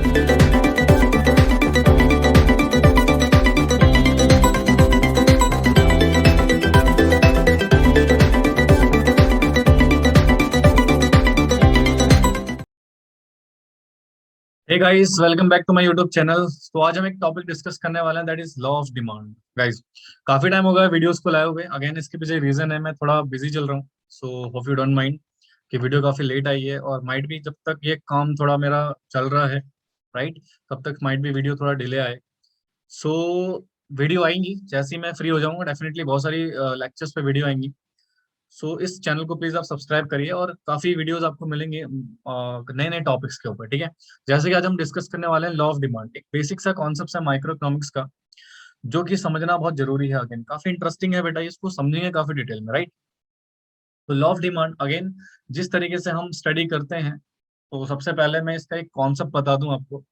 Hey guys, welcome back to my YouTube channel. तो आज हम एक टॉपिक डिस्कस करने वाले हैं, that is law of demand. Guys, काफी टाइम हो गया वीडियोस को लाए हुए। अगेन इसके पीछे रीजन है, मैं थोड़ा बिजी चल रहा हूँ, so hope you don't mind कि वीडियो काफी लेट आई है। और माइट भी जब तक ये काम थोड़ा मेरा चल रहा है, राइट, तब तक माइट भी वीडियो थोड़ा डिले आए। सो वीडियो आएंगी जैसे ही मैं फ्री हो जाऊंगा, डेफिनेटली बहुत सारी लेक्चर्स पे वीडियो आएंगी। सो इस चैनल को प्लीज आप सब्सक्राइब करिए और काफी वीडियोस आपको मिलेंगे नए नए टॉपिक्स के ऊपर, ठीक है। जैसे कि आज हम डिस्कस करने वाले हैं लॉ ऑफ डिमांड। एक बेसिक सा कॉन्सेप्ट है माइक्रो इकोनॉमिक्स का, जो कि समझना बहुत जरूरी है। अगेन काफी इंटरेस्टिंग है बेटा, इसको समझेंगे काफी डिटेल में, राइट। तो लॉ ऑफ डिमांड अगेन जिस तरीके से हम स्टडी करते हैं, तो सबसे पहले मैं इसका एक कॉन्सेप्ट बता दूं आपको,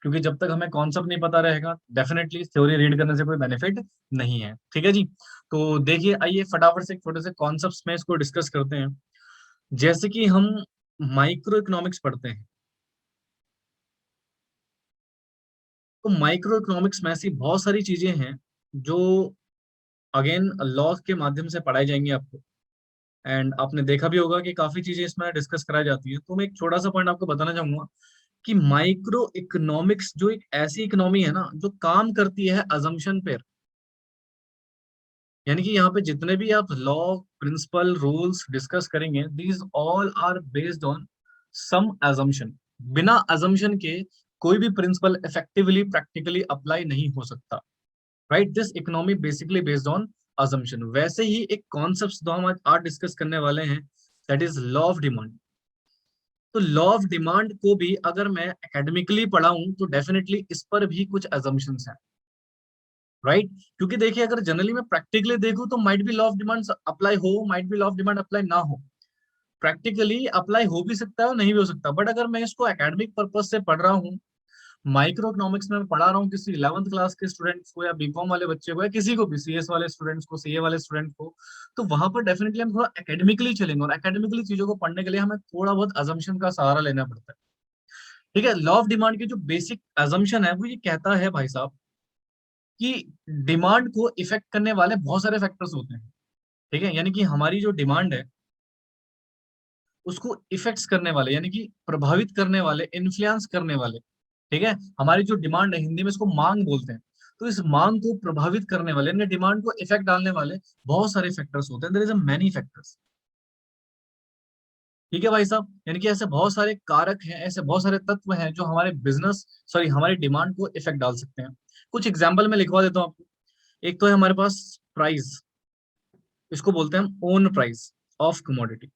क्योंकि जब तक हमें कॉन्सेप्ट नहीं पता रहेगा, डेफिनेटली थ्योरी रीड करने से कोई बेनिफिट नहीं है, ठीक है जी। तो देखिए, आइए फटाफट से एक छोटे से कॉन्सेप्ट्स में इसको डिस्कस करते हैं। जैसे कि हम माइक्रो इकोनॉमिक्स पढ़ते हैं, तो माइक्रो इकोनॉमिक्स में ऐसी बहुत सारी चीजें हैं जो अगेन लॉ के माध्यम से पढ़ाई जाएंगी आपको। एंड आपने देखा भी होगा कि काफी चीजें इसमें डिस्कस कराई जाती है। तो मैं एक छोटा सा पॉइंट आपको बताना चाहूंगा कि माइक्रो इकोनॉमिक्स जो एक ऐसी इकोनॉमी है ना, जो काम करती है अजम्पशन पे। यानी कि यहाँ पे जितने भी आप लॉ, प्रिंसिपल, रूल्स डिस्कस करेंगे, these all are based on some assumption. बिना अजम्पशन के कोई भी प्रिंसिपल इफेक्टिवली प्रैक्टिकली अप्लाई नहीं हो सकता, right. This economy basically based on assumption. वैसे ही एक कॉन्सेप्ट जो हम आज डिस्कस करने वाले हैं, that is law of demand. तो लॉ ऑफ डिमांड को भी अगर मैं एकेडमिकली पढ़ाऊं तो डेफिनेटली इस पर भी कुछ अजम्पशंस हैं, राइट। क्योंकि देखिए, अगर जनरली मैं प्रैक्टिकली देखूं तो might be law of demand apply हो, might be law of demand apply ना हो। प्रैक्टिकली अप्लाई हो भी सकता है और नहीं भी हो सकता। बट अगर मैं इसको एकेडमिक पर्पज से पढ़ रहा हूँ, माइक्रो इकोनॉमिक्स में मैं पढ़ा रहा हूँ किसी 11th क्लास के स्टूडेंट्स को, या बीकॉम वाले बच्चे को, या किसी को भी, सीएस वाले स्टूडेंट्स को, सीए वाले स्टूडेंट को, तो वहां पर डेफिनेटली हम थोड़ा एकेडमिकली चलेंगे। और एकेडमिकली चीजों को पढ़ने के लिए हमें थोड़ा बहुत अजम्पशन का सहारा लेना पड़ता है, ठीक है। लॉ ऑफ डिमांड की जो बेसिक अजम्पशन है वो ये कहता है भाई साहब कि डिमांड को इफेक्ट करने वाले बहुत सारे फैक्टर्स होते हैं, ठीक है। यानी कि हमारी जो डिमांड है उसको इफेक्ट्स करने वाले, यानी कि प्रभावित करने वाले, इन्फ्लुएंस करने वाले, ठीक है। हमारी जो डिमांड है, हिंदी में इसको मांग बोलते हैं। तो इस मांग को प्रभावित करने वाले, यानी डिमांड को इफेक्ट डालने वाले बहुत सारे फैक्टर्स होते हैं। There is a many factors, ठीक है भाई साहब। यानी कि ऐसे बहुत सारे कारक हैं, ऐसे बहुत सारे तत्व हैं जो हमारे बिजनेस, सॉरी, हमारी डिमांड को इफेक्ट डाल सकते हैं। कुछ एग्जाम्पल में लिखवा देता हूँ आपको। एक तो है हमारे पास प्राइस, इसको बोलते हैं हम ओन प्राइस ऑफ कमोडिटी,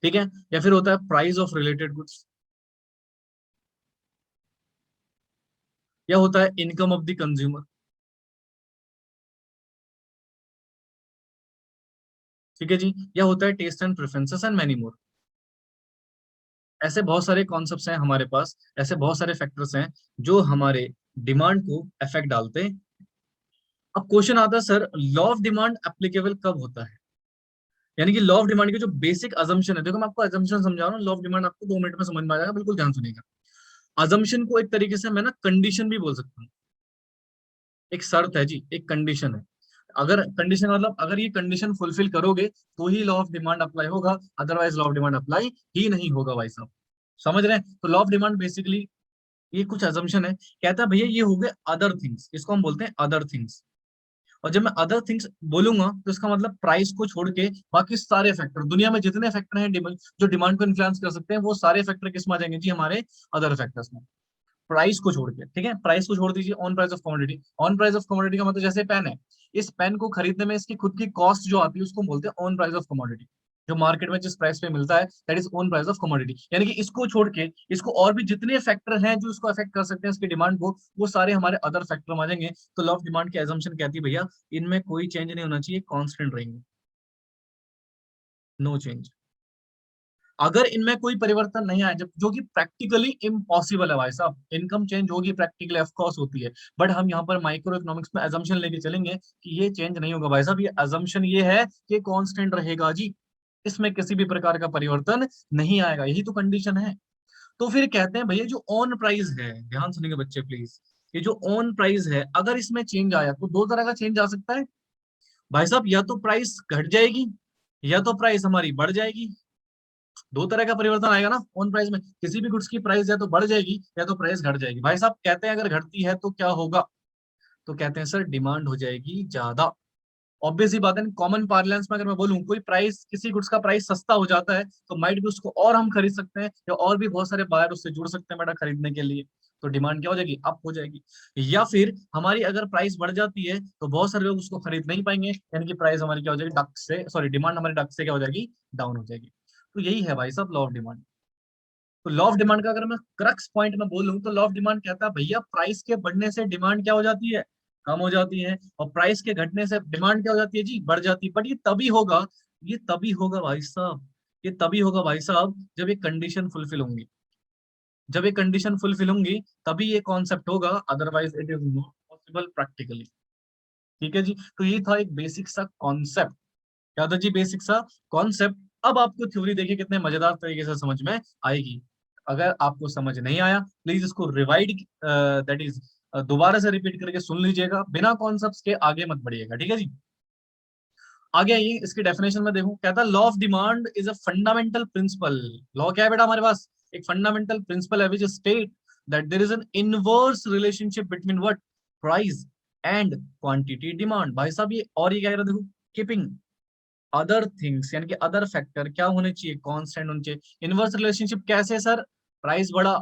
ठीक है। या फिर होता है प्राइस ऑफ रिलेटेड गुड्स, या होता है इनकम ऑफ द कंज्यूमर, ठीक है जी। या होता है taste and preferences and many more. ऐसे बहुत सारे कॉन्सेप्ट्स हैं हमारे पास, ऐसे बहुत सारे फैक्टर्स हैं जो हमारे डिमांड को इफेक्ट डालते हैं। अब क्वेश्चन आता है, sir law of demand applicable कब होता है? यानी कि लॉ ऑफ डिमांड की जो बेसिक अजम्पशन है, देखो मैं आपको अजम्पशन समझा रहा हूँ, लॉ ऑफ डिमांड आपको 2 मिनट में समझ में आ जाएगा, बिल्कुल ध्यान सुनिएगा। अजम्पशन को एक तरीके से मैं ना कंडीशन भी बोल सकता हूँ। एक शर्त है जी, एक कंडीशन है। अगर कंडीशन मतलब अगर ये कंडीशन फुलफिल करोगे तो ही लॉ ऑफ डिमांड अप्लाई होगा, otherwise law of demand apply ही नहीं होगा भाई साहब। समझ रहे हैं? तो लॉ ऑफ डिमांड बेसिकली ये कुछ अजम्पशन है, कहता है भैया ये हो गए अदर थिंग्स, इसको हम बोलते हैं अदर थिंग्स। और जब मैं अदर थिंग्स बोलूंगा तो इसका मतलब प्राइस को छोड़ के बाकी सारे फैक्टर, दुनिया में जितने फैक्टर हैं जो डिमांड को इन्फ्लुएंस कर सकते हैं, वो सारे फैक्टर किस में आ जाएंगे जी? हमारे अदर फैक्टर्स में, प्राइस को छोड़ के, ठीक है। प्राइस को छोड़ दीजिए, on price of commodity. On price of commodity का मतलब जैसे पेन है, इस पेन को खरीदने में इसकी खुद की कॉस्ट जो आती है उसको बोलते हैं ऑन प्राइस ऑफ कमोडिटी। जो मार्केट में जिस प्राइस पे मिलता है, that is own price of commodity. यानी कि इसको छोड़ के इसको और भी जितने फैक्टर हैं जो इसको अफेक्ट कर सकते हैं इसकी डिमांड को, वो सारे हमारे अदर फैक्टर आ जाएंगे। तो लॉ ऑफ डिमांड की एजम्पशन कहती है भैया इनमें कोई चेंज नहीं होना चाहिए, कांस्टेंट रहेंगे, नो चेंज। अगर इनमें कोई परिवर्तन नहीं आया, जब जो कि प्रैक्टिकली इम्पॉसिबल है भाई साहब, इनकम चेंज होगी प्रैक्टिकली, ऑफ कोर्स होती है, बट हम यहाँ पर माइक्रो इकोनॉमिक्स में अजम्पशन लेके चलेंगे कि ये चेंज नहीं होगा भाई साहब। ये अजम्पशन ये है कि कांस्टेंट रहेगा जी, इसमें किसी भी प्रकार का परिवर्तन नहीं आएगा, यही तो कंडीशन है। तो फिर कहते हैं भैया जो ऑन प्राइस है, ध्यान सुनेंगे बच्चे प्लीज, ये जो ऑन प्राइस है अगर इसमें चेंज आया तो दो तरह का चेंज आ सकता है भाई साहब, या तो प्राइस घट जाएगी या तो प्राइस हमारी बढ़ जाएगी। दो तरह का परिवर्तन आएगा ना ऑन प्राइस में, किसी भी गुड्स की प्राइस या तो बढ़ जाएगी या तो प्राइस घट जाएगी। भाई साहब कहते हैं अगर घटती है तो क्या होगा, तो कहते हैं सर डिमांड हो जाएगी ज्यादा। ऑब्वियस ही बात है, कॉमन पार्लेंस में अगर मैं बोलूं कोई प्राइस, किसी गुड्स का प्राइस सस्ता हो जाता है तो माइट भी उसको और हम खरीद सकते हैं या और भी बहुत सारे बायर उससे जुड़ सकते हैं बेटा खरीदने के लिए, तो डिमांड क्या हो जाएगी, अप हो जाएगी। या फिर हमारी अगर प्राइस बढ़ जाती है तो बहुत सारे लोग उसको खरीद नहीं पाएंगे, यानी कि प्राइस हमारी क्या हो जाएगी, डक से सॉरी डिमांड हमारी डक से क्या हो जाएगी, डाउन हो जाएगी। तो यही है भाई साहब लॉ ऑफ डिमांड। तो लॉ ऑफ डिमांड का अगर मैं क्रक्स पॉइंट में बोलूं तो लॉ ऑफ डिमांड कहता है भैया प्राइस के बढ़ने से डिमांड क्या हो जाती है, कम हो जाती है, और प्राइस के घटने से डिमांड क्या हो जाती है जी, बढ़ जाती है। बट ये तभी होगा, ये तभी होगा भाई साहब, ये तभी होगा भाई साहब जब ये कंडीशन फुलफिल होंगी। जब ये कंडीशन फुलफिल होंगी तभी ये कॉन्सेप्ट होगा, otherwise it is not possible practically. ठीक है जी, तो ये था एक बेसिक सा कॉन्सेप्ट। क्या था जी, बेसिक सा कॉन्सेप्ट। अब आपको थ्योरी देखिए कितने मजेदार तरीके से समझ में आएगी। अगर आपको समझ नहीं आया प्लीज इसको रिवाइड, दैट इज दोबारा से रिपीट करके सुन लीजिएगा, बिना कॉन्सेप्ट्स के आगे मत बढ़िएगा, ठीक है जी। आगे आइए, इसकी डेफिनेशन में देखो, कहता है law of demand is a fundamental principle. Law क्या है बेटा हमारे पास, एक फंडामेंटल प्रिंसिपल है which state that there is an inverse relationship between what, price and quantity demand. भाई साहब ये और ये क्या कह रहा है देखो, कीपिंग अदर थिंग्स यानी कि अदर फैक्टर क्या होने चाहिए, कांस्टेंट होने चाहिए। इनवर्स रिलेशनशिप कैसे सर, प्राइस बढ़ा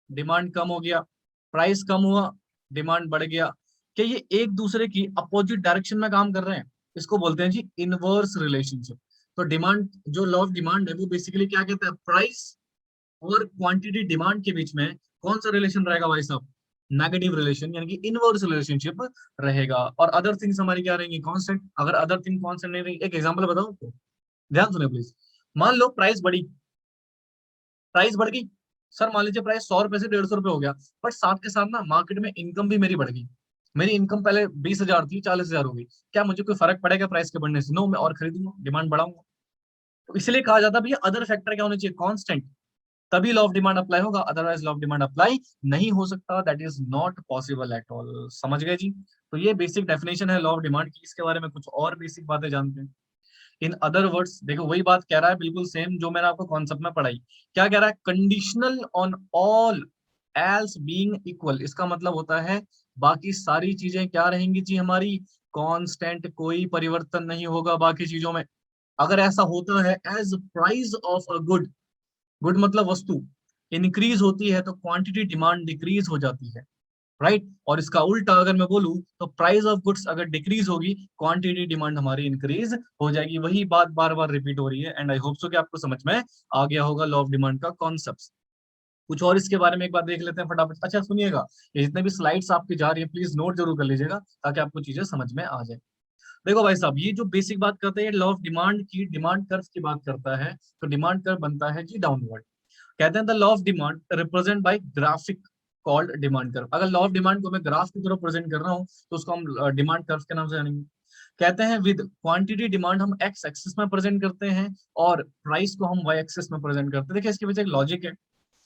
डिमांड कम हो गया, प्राइस कम हुआ डिमांड बढ़ गया, क्या ये एक दूसरे की अपोजिट डायरेक्शन में काम कर रहे हैं, इसको बोलते हैं जी इनवर्स रिलेशनशिप। तो डिमांड, जो लॉ ऑफ डिमांड है वो बेसिकली क्या कहता है, प्राइस और क्वांटिटी डिमांड के बीच में कौन सा रिलेशन रहेगा भाई साहब, नेगेटिव रिलेशन यानी कि इनवर्स रिलेशनशिप रहेगा, और अदर थिंग्स हमारी क्या रहेंगी, कांस्टेंट। अगर अदर थिंग कांस्टेंट नहीं रहेगी, एक एग्जांपल बताऊं तो ध्यान सुने प्लीज। मान लो प्राइस बढ़ी, प्राइस बढ़ गई, सर मान लीजिए प्राइस 100 रुपए से 150 रुपए हो गया, बट साथ के साथ ना मार्केट में इनकम भी मेरी बढ़ गई। मेरी इनकम पहले 20,000 थी, 40,000 हो गई। क्या मुझे कोई फर्क पड़ेगा प्राइस के बढ़ने से, नो, मैं और खरीदूंगा, डिमांड बढ़ाऊंगा। तो इसलिए कहा जाता है भैया अदर फैक्टर क्या होने चाहिए, कांस्टेंट, तभी लॉ ऑफ डिमांड अप्लाई होगा, otherwise law of demand apply नहीं हो सकता, that is not possible at all. समझ गए जी। तो ये बेसिक डेफिनेशन है लॉ ऑफ डिमांड की। इसके बारे में कुछ और बेसिक बातें जानते हैं। इन अदर वर्ड्स देखो वही बात कह रहा है बिल्कुल सेम जो मैंने आपको कॉन्सेप्ट में पढ़ाई। क्या कह रहा है, conditional on all else being equal, इसका मतलब होता है बाकी सारी चीजें क्या रहेंगी जी हमारी, कांस्टेंट, कोई परिवर्तन नहीं होगा बाकी चीजों में। अगर ऐसा होता है, as price of a good, good मतलब वस्तु इंक्रीज होती है तो क्वांटिटी डिमांड डिक्रीज हो जाती है, राइट। और इसका उल्टा अगर मैं बोलूं तो प्राइस ऑफ गुड्स अगर डिक्रीज होगी, क्वांटिटी डिमांड हमारी इंक्रीज हो जाएगी। वही बात बार बार रिपीट हो रही है, एंड आई होप सो कि आपको समझ में आ गया होगा लॉ ऑफ डिमांड का कॉन्सेप्ट। कुछ और इसके बारे में एक बार देख लेते हैं फटाफट। अच्छा सुनिएगा, ये जितने भी स्लाइड्स आपकी जा रही है प्लीज नोट जरूर कर लीजिएगा ताकि आपको चीजें समझ में आ जाए। देखो भाई साहब, ये जो बेसिक बात करते हैं लॉ ऑफ डिमांड की, डिमांड कर्व की बात करता है, तो डिमांड कर्व बनता है जी डाउनवर्ड। कहते हैं the law of demand represent by graphic called demand curve. अगर लॉ ऑफ डिमांड को मैं ग्राफ की तरह प्रेजेंट कर रहा हूँ तो उसको हम डिमांड कर्व के नाम से जानेंगे। कहते हैं विद क्वांटिटी डिमांड हम एक्स एक्सिस में प्रेजेंट करते हैं और प्राइस को हम वाई एक्सिस में प्रेजेंट करते हैं। देखिए इसके पीछे एक लॉजिक है,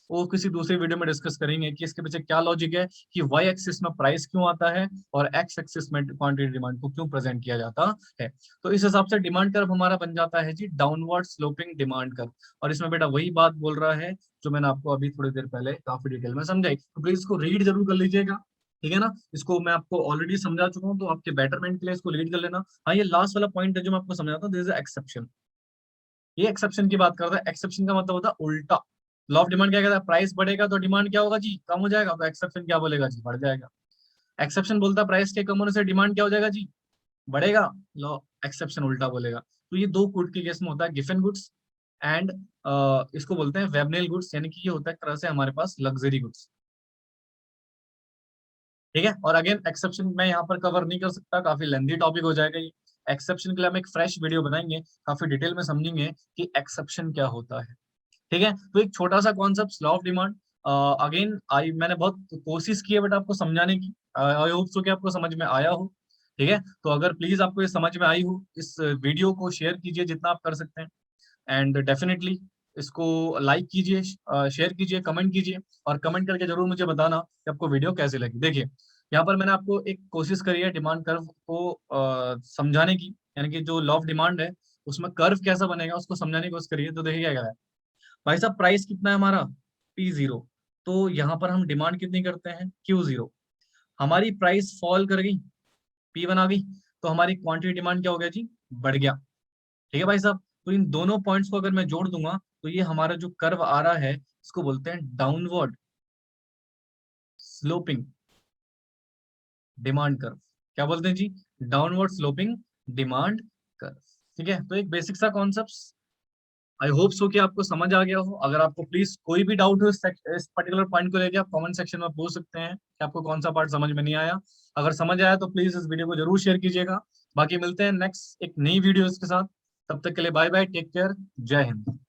वो किसी दूसरी वीडियो में डिस्कस करेंगे कि इसके पीछे क्या लॉजिक है, कि वाई एक्सिस में प्राइस क्यों आता है और एक्स एक्सिस में क्वांटिटी डिमांड को क्यों प्रेजेंट किया जाता है। तो इस हिसाब से डिमांड कर्व हमारा बन जाता है जी डाउनवर्ड स्लोपिंग डिमांड कर्व। और इसमें बेटा वही बात बोल रहा है जो मैंने आपको अभी थोड़ी देर पहले काफी डिटेल में समझाई, तो प्लीज इसको रीड जरूर कर लीजिएगा, ठीक है ना। इसको मैं आपको ऑलरेडी समझा चुका हूँ, तो आपके बेटरमेंट के लिए इसको रीड कर लेना। हाँ ये लास्ट वाला पॉइंट है जो मैं आपको समझाता हूँ, दिस इज एक्सेप्शन। ये एक्सेप्शन की बात करता है, एक्सेप्शन का मतलब होता है उल्टा। लॉ ऑफ डिमांड क्या कहता है, प्राइस बढ़ेगा तो डिमांड क्या होगा जी, कम हो जाएगा, तो एक्सेप्शन क्या बोलेगा जी, बढ़ जाएगा। एक्सेप्शन बोलता है प्राइस के कम होने से डिमांड क्या हो जाएगा जी, बढ़ेगा। लॉ एक्सेप्शन उल्टा बोलेगा। तो ये दो गुड के केस में होता है, गिफन गुड्स एंड इसको बोलते हैं वेबनेल गुड्स, यानी कि ये होता है एक तरह से हमारे पास लग्जरी गुड्स, ठीक है। और अगेन एक्सेप्शन मैं यहाँ पर कवर नहीं कर सकता, काफी लेंथी टॉपिक हो जाएगा ये। एक्सेप्शन के लिए हम एक फ्रेश वीडियो बनाएंगे, काफी डिटेल में समझेंगे कि एक्सेप्शन क्या होता है, ठीक है। तो एक छोटा सा concept law of demand, again I मैंने बहुत कोशिश की है बट आपको समझाने की, आई होप सो कि आपको समझ में आया हो, ठीक है। तो अगर प्लीज आपको ये समझ में आई हो, इस वीडियो को शेयर कीजिए जितना आप कर सकते हैं, एंड डेफिनेटली इसको लाइक कीजिए, शेयर कीजिए, कमेंट कीजिए, और कमेंट करके जरूर मुझे बताना कि आपको वीडियो कैसी लगी। देखिए यहाँ पर मैंने आपको एक कोशिश करी है डिमांड कर्व को समझाने की, यानी कि जो लॉ ऑफ डिमांड है उसमें कर्व कैसा बनेगा उसको समझाने की कोशिश करिए। तो देखिए क्या कह रहा है भाई साहब, प्राइस कितना है हमारा P0, तो यहाँ पर हम डिमांड कितनी करते हैं Q0। हमारी प्राइस फॉल कर गई, P1 आ गई, तो हमारी क्वांटिटी डिमांड क्या हो गया जी, बढ़ गया। ठीक है भाई साहब, तो इन दोनों पॉइंट्स को अगर मैं जोड़ दूंगा तो ये हमारा जो कर्व आ रहा है इसको बोलते हैं डाउनवर्ड स्लोपिंग डिमांड कर्व। क्या बोलते हैं जी, डाउनवर्ड स्लोपिंग डिमांड कर्व। ठीक है, तो एक बेसिक सा कॉन्सेप्ट, आई होप सो कि आपको समझ आ गया हो। अगर आपको प्लीज कोई भी डाउट हो इस पर्टिकुलर पॉइंट को लेके, आप कमेंट सेक्शन में पूछ सकते हैं कि आपको कौन सा पार्ट समझ में नहीं आया। अगर समझ आया तो प्लीज इस वीडियो को जरूर शेयर कीजिएगा। बाकी मिलते हैं नेक्स्ट एक नई वीडियो के साथ, तब तक के लिए बाय बाय, टेक केयर, जय हिंद।